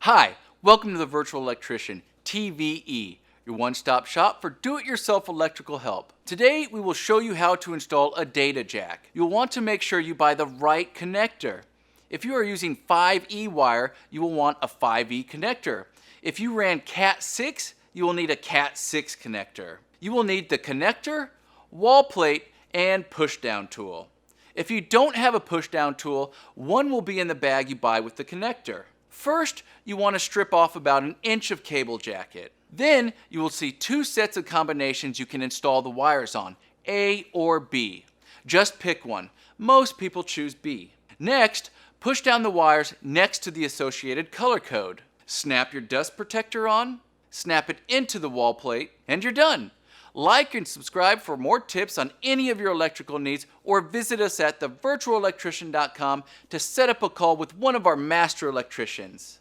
Hi, welcome to the Virtual Electrician, TVE, your one-stop shop for do-it-yourself electrical help. Today, we will show you how to install a data jack. You'll want to make sure you buy the right connector. If you are using 5E wire, you will want a 5E connector. If you ran Cat 6, you will need a Cat 6 connector. You will need the connector, wall plate, and push-down tool. If you don't have a push-down tool, one will be in the bag you buy with the connector. First, you want to strip off about an inch of cable jacket. Then, you will see two sets of combinations you can install the wires on, A or B. Just pick one. Most people choose B. Next, push down the wires next to the associated color code. Snap your dust protector on, snap it into the wall plate, and you're done. Like and subscribe for more tips on any of your electrical needs, or visit us at thevirtualelectrician.com to set up a call with one of our master electricians.